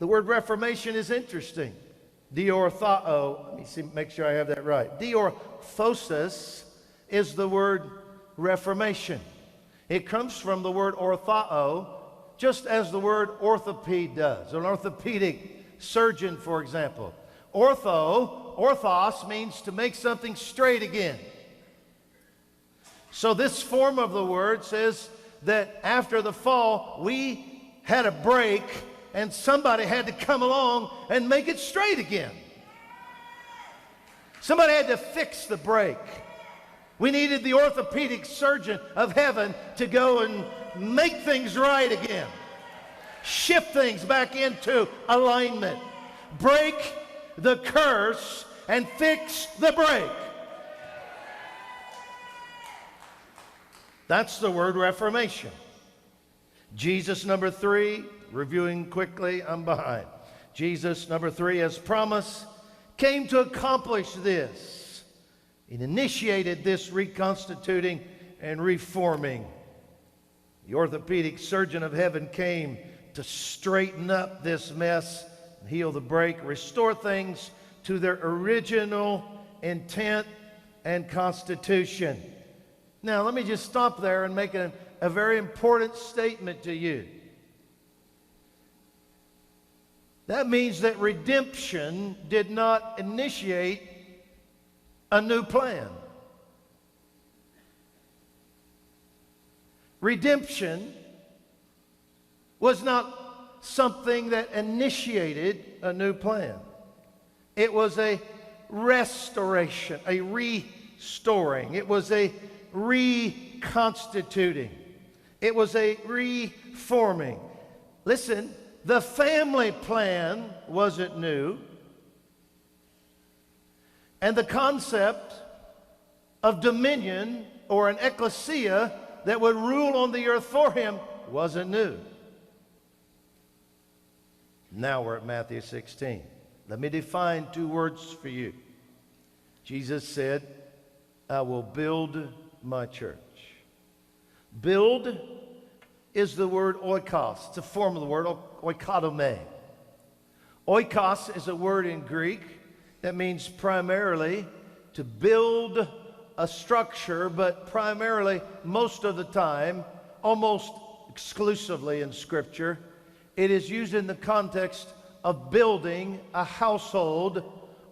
The word reformation is interesting. Diorthao, let me see, make sure I have that right. Diorthosis is the word reformation. It comes from the word orthao, just as the word orthopede does. An orthopedic surgeon, for example. Orthos means to make something straight again. So this form of the word says that after the fall, we had a break and somebody had to come along and make it straight again. Somebody had to fix the break. We needed the orthopedic surgeon of heaven to go and make things right again. Shift things back into alignment. Break the curse and fix the break. That's the word reformation. Jesus, number 3, reviewing quickly, I'm behind. Jesus, number 3, as promised, came to accomplish this. It initiated this reconstituting and reforming. The orthopedic surgeon of heaven came to straighten up this mess, heal the break, restore things to their original intent and constitution. Now, let me just stop there and make a very important statement to you. That means that redemption did not initiate a new plan. Redemption was not something that initiated a new plan. It was a restoration, a restoring. It was a reconstituting. It was a reforming. Listen, the family plan wasn't new. And the concept of dominion or an ecclesia that would rule on the earth for him wasn't new. Now we're at Matthew 16. Let me define 2 words for you. Jesus said, I will build my church. Build is the word oikos. It's a form of the word oikotome. Oikos is a word in Greek that means primarily to build a structure, but primarily, most of the time, almost exclusively in Scripture, it is used in the context of building a household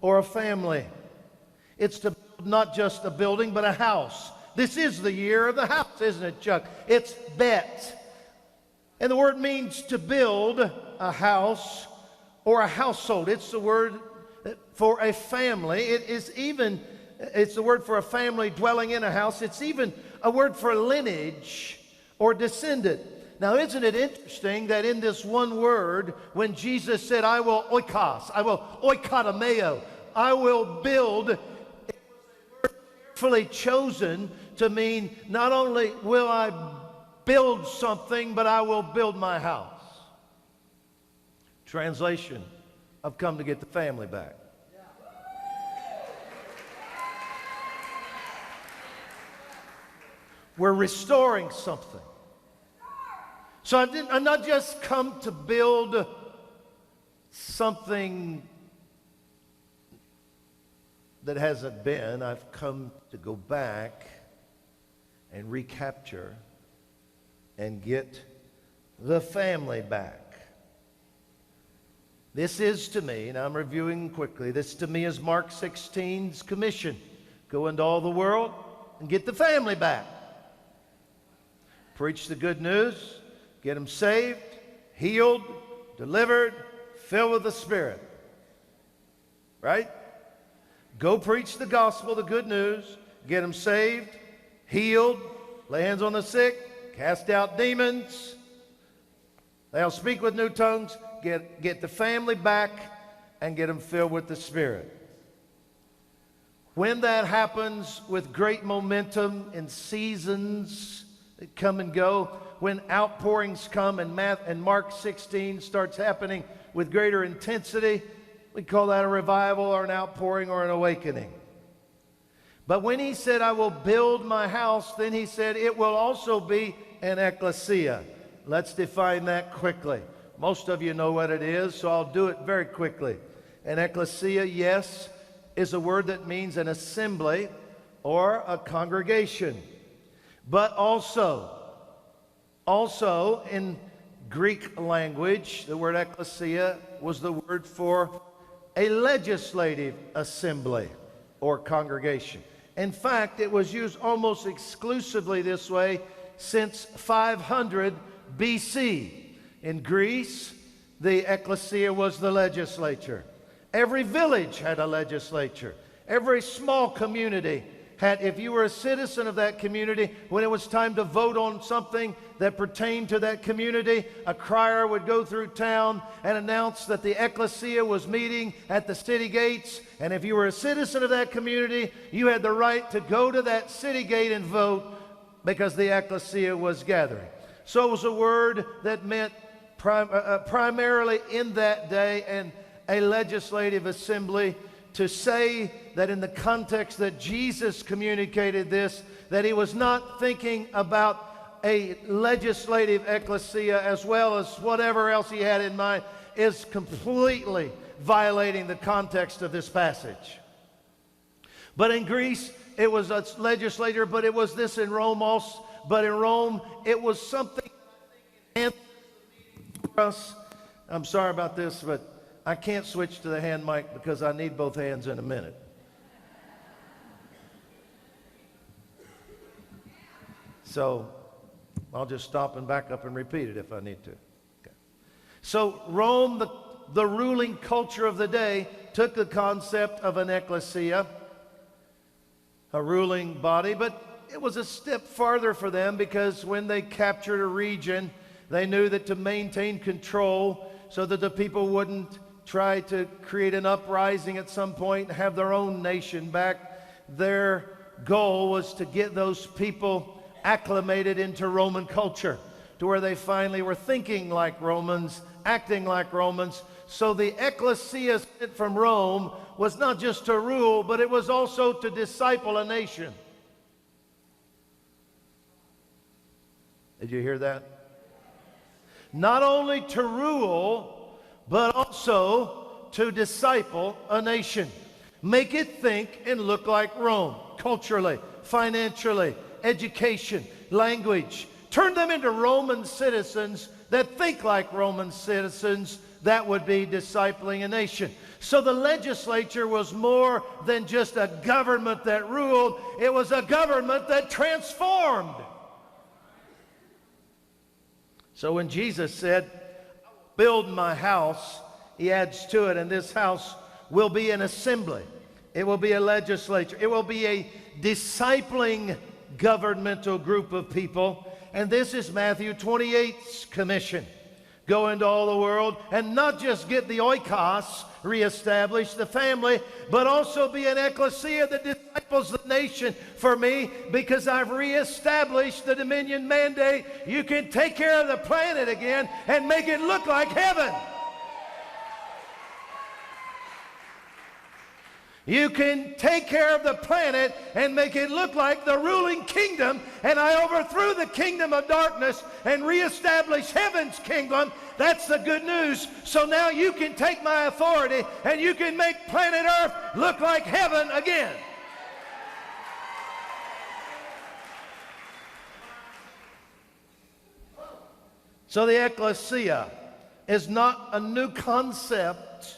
or a family. It's to build not just a building, but a house. This is the year of the house, isn't it, Chuck? It's bet. And the word means to build a house or a household. It's the word for a family. It's the word for a family dwelling in a house. It's even a word for lineage or descendant. Now, isn't it interesting that in this one word, when Jesus said, I will oikos, I will oikotomeo, I will build, it was a word carefully chosen to mean not only will I build something, but I will build my house. Translation, I've come to get the family back. We're restoring something. So I'm not just come to build something that hasn't been. I've come to go back and recapture and get the family back. This is to me, and I'm reviewing quickly, this to me is Mark 16's commission. Go into all the world and get the family back. Preach the good news. Get them saved, healed, delivered, filled with the Spirit. Right? Go preach the gospel, the good news. Get them saved, healed, lay hands on the sick, cast out demons. They'll speak with new tongues. Get the family back and get them filled with the Spirit. When that happens with great momentum in seasons that come and go, when outpourings come and Mark 16 starts happening with greater intensity, we call that a revival or an outpouring or an awakening. But when he said, I will build my house, then he said, it will also be an ecclesia. Let's define that quickly. most of you know what it is, so I'll do it very quickly. An ecclesia, yes, is a word that means an assembly or a congregation. But also in Greek language, the word ecclesia was the word for a legislative assembly or congregation. In fact, it was used almost exclusively this way since 500 BC. In Greece, the ecclesia was the legislature. Every village had a legislature. Every small community had, if you were a citizen of that community, when it was time to vote on something that pertained to that community, a crier would go through town and announce that the ecclesia was meeting at the city gates. And if you were a citizen of that community, you had the right to go to that city gate and vote because the ecclesia was gathering. So it was a word that meant primarily in that day and a legislative assembly, to say that in the context that Jesus communicated this, that he was not thinking about a legislative ecclesia as well as whatever else he had in mind, is completely violating the context of this passage. But in Greece, it was a legislature, but it was this in Rome also. But in Rome, it was something for us. I'm sorry about this, but I can't switch to the hand mic because I need both hands in a minute. So I'll just stop and back up and repeat it if I need to. Okay. So Rome, the ruling culture of the day, took the concept of an ecclesia, a ruling body, but it was a step farther for them, because when they captured a region, they knew that to maintain control so that the people wouldn't try to create an uprising at some point and have their own nation back, their goal was to get those people acclimated into Roman culture, to where they finally were thinking like Romans, acting like Romans. So the ecclesia sent from Rome was not just to rule, but it was also to disciple a nation. Did you hear that? Not only to rule, but also to disciple a nation. Make it think and look like Rome, culturally, financially, education, language. Turn them into Roman citizens that think like Roman citizens. That would be discipling a nation. So the legislature was more than just a government that ruled. It was a government that transformed. So when Jesus said, build my house, he adds to it, and this house will be an assembly. It will be a legislature. It will be a discipling governmental group of people. And this is Matthew 28's commission. Go into all the world and not just get the oikos reestablished, the family, but also be an ecclesia that disciples the nation for me, because I've reestablished the dominion mandate. You can take care of the planet again and make it look like heaven. You can take care of the planet and make it look like the ruling kingdom, and I overthrew the kingdom of darkness and reestablished heaven's kingdom. That's the good news. So now you can take my authority and you can make planet Earth look like heaven again. So the ecclesia is not a new concept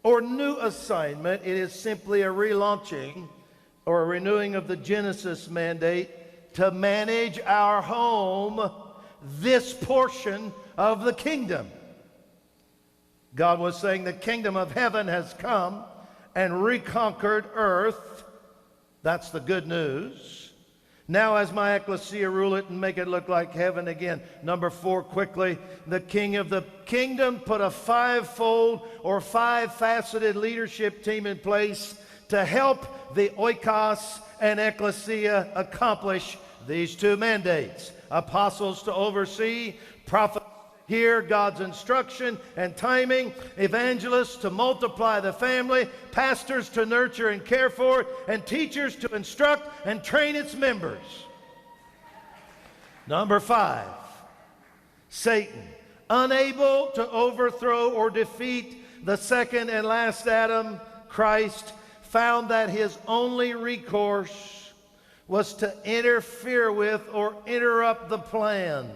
or new assignment. It is simply a relaunching or a renewing of the Genesis mandate to manage our home, this portion of the kingdom. God was saying the kingdom of heaven has come and reconquered earth. That's the good news. Now as my ecclesia, rule it and make it look like heaven again. Number 4, quickly, the king of the kingdom put a five-fold or five-faceted leadership team in place to help the oikos and ecclesia accomplish these two mandates. Apostles to oversee, prophets to hear God's instruction and timing, evangelists to multiply the family, pastors to nurture and care for it, and teachers to instruct and train its members. Number 5, Satan, unable to overthrow or defeat the second and last Adam, Christ, found that his only recourse was to interfere with or interrupt the plan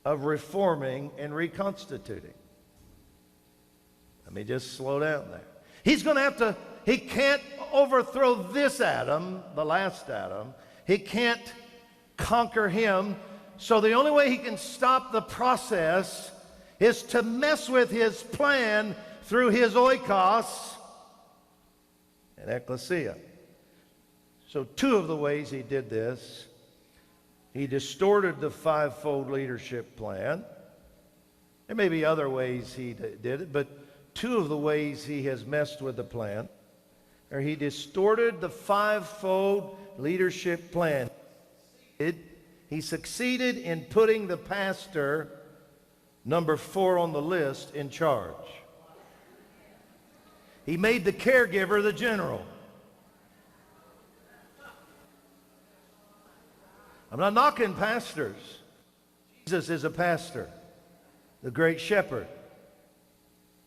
of reforming and reconstituting. Let me just slow down there. He can't overthrow this Adam, the last Adam. He can't conquer him. So the only way he can stop the process is to mess with his plan through his oikos and ecclesia. So two of the ways he did this: he distorted the fivefold leadership plan. There may be other ways he did it, but two of the ways he has messed with the plan are he distorted the fivefold leadership plan. He succeeded in putting the pastor, number 4 on the list, in charge. He made the caregiver the general. I'm not knocking pastors. Jesus is a pastor, the great shepherd.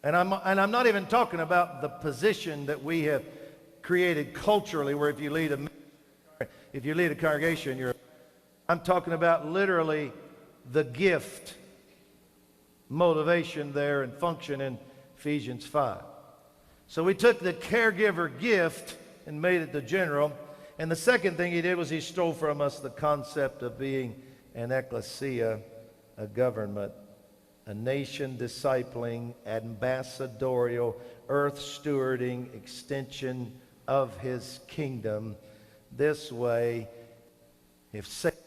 And I'm not even talking about the position that we have created culturally, where if you lead a congregation, I'm talking about literally the gift motivation there and function in Ephesians 5. So we took the caregiver gift and made it the general. And the second thing he did was he stole from us the concept of being an ecclesia, a government, a nation discipling, ambassadorial, earth stewarding extension of his kingdom. This way, if Satan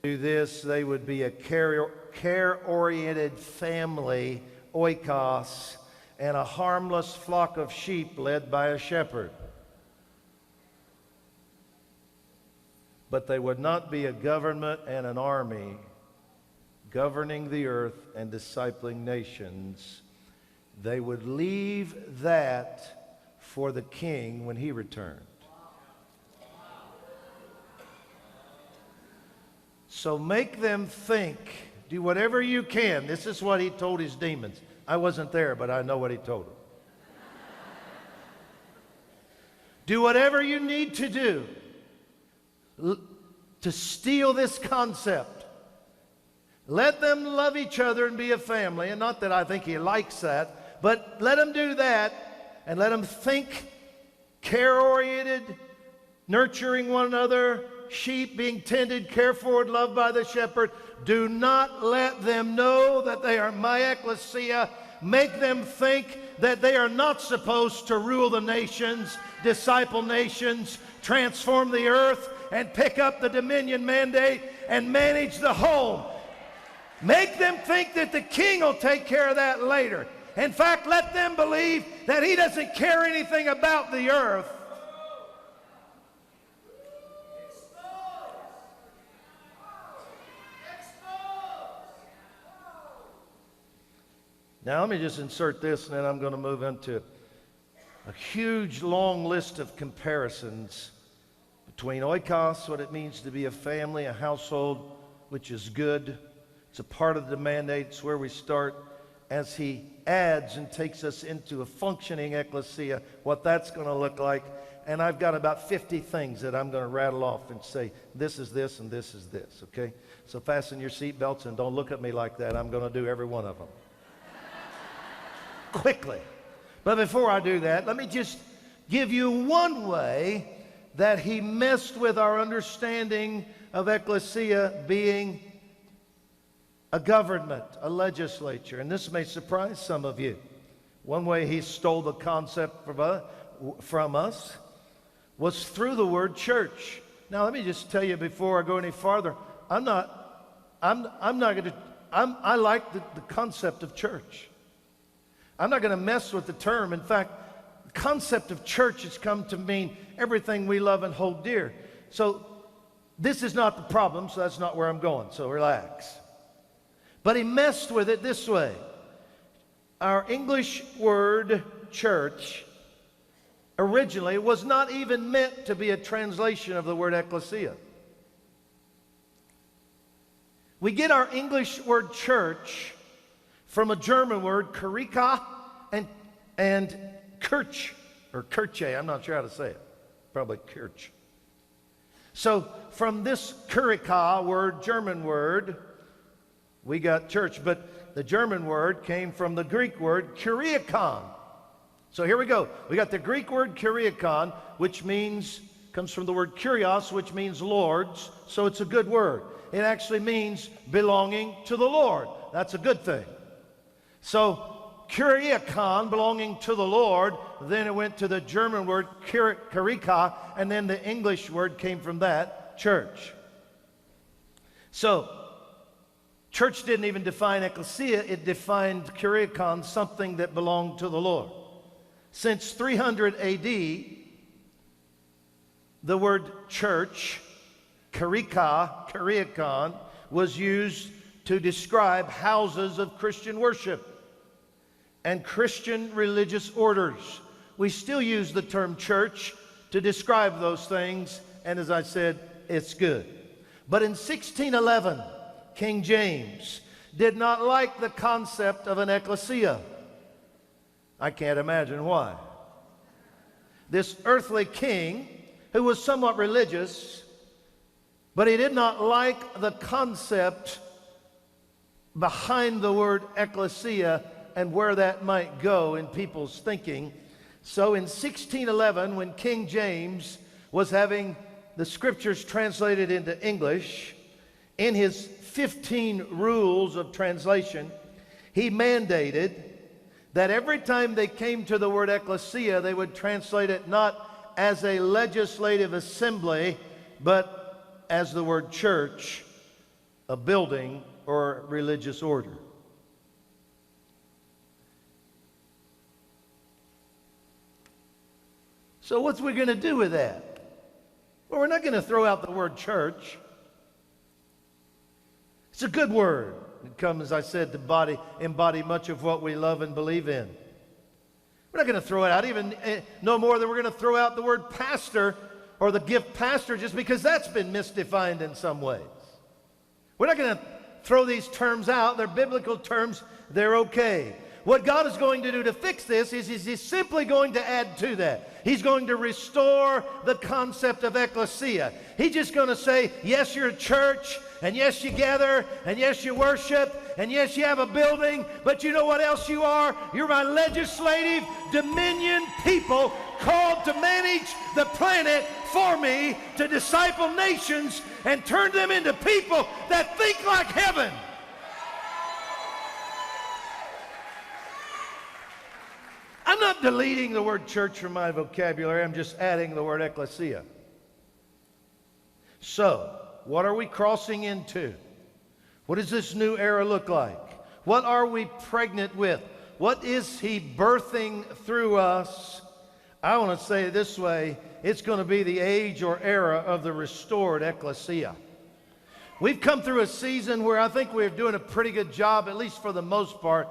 do this, they would be a care-oriented family, oikos, and a harmless flock of sheep led by a shepherd. But they would not be a government and an army governing the earth and discipling nations. They would leave that for the king when he returned. So make them think, do whatever you can. This is what he told his demons. I wasn't there, but I know what he told them. Do whatever you need to do to steal this concept. Let them love each other and be a family. And not that I think he likes that, but let them do that, and let them think care-oriented, nurturing one another, sheep being tended, cared for, and loved by the shepherd. Do not let them know that they are my ecclesia. Make them think that they are not supposed to rule the nations, disciple nations, transform the earth, and pick up the dominion mandate and manage the home. Make them think that the king will take care of that later. In fact, let them believe that he doesn't care anything about the earth. Now, let me just insert this, and then I'm going to move into a huge, long list of comparisons between oikos, what it means to be a family, a household, which is good. It's a part of the mandate. It's where we start, as he adds and takes us into a functioning ecclesia, what that's going to look like. And I've got about 50 things that I'm going to rattle off and say, this is this and this is this, okay? So fasten your seatbelts and don't look at me like that. I'm going to do every one of them quickly. But before I do that, let me just give you one way that he messed with our understanding of ecclesia being a government, a legislature. And this may surprise some of you. One way he stole the concept from us was through the word church. Now, let me just tell you before I go any farther, I like the concept of church. I'm not going to mess with the term. In fact, the concept of church has come to mean everything we love and hold dear. So this is not the problem, so that's not where I'm going, so relax. But he messed with it this way. Our English word church originally was not even meant to be a translation of the word ecclesia. We get our English word church from a German word, Kirika, and Kirch, or Kirche, I'm not sure how to say it. Probably Kirch. So from this Kirika word, German word, we got church, but the German word came from the Greek word Kyriakon. So here we go. We got the Greek word Kyriakon, which comes from the word Kyrios, which means lords. So it's a good word. It actually means belonging to the Lord. That's a good thing. So Kyriakon, belonging to the Lord, then it went to the German word Kirika, and then the English word came from that, church. So church didn't even define ecclesia, it defined Kyriakon, something that belonged to the Lord. Since 300 AD, the word church, Kyriakon, was used to describe houses of Christian worship and Christian religious orders. We still use the term church to describe those things, and as I said, it's good. But in 1611, King James did not like the concept of an ecclesia. I can't imagine why. This earthly king, who was somewhat religious, but he did not like the concept behind the word ecclesia and where that might go in people's thinking. So in 1611, when King James was having the scriptures translated into English, in his 15 rules of translation, he mandated that every time they came to the word ecclesia, they would translate it not as a legislative assembly, but as the word church, a building or religious order. So what's we going to do with that? Well, we're not going to throw out the word church. It's a good word. It comes, as I said, to embody much of what we love and believe in. We're not going to throw it out, even no more than we're going to throw out the word pastor or the gift pastor, just because that's been misdefined in some ways. We're not going to throw these terms out. They're biblical terms. They're okay. What God is going to do to fix this is He's simply going to add to that. He's going to restore the concept of ecclesia. He's just going to say, yes, you're a church, and yes, you gather, and yes, you worship, and yes, you have a building, but you know what else you are? You're my legislative dominion people called to manage the planet for me, to disciple nations and turn them into people that think like heaven. I'm not deleting the word church from my vocabulary. I'm just adding the word ecclesia. So, what are we crossing into? What does this new era look like? What are we pregnant with? What is He birthing through us? I want to say it this way. It's going to be the age or era of the restored ecclesia. We've come through a season where I think we're doing a pretty good job, at least for the most part,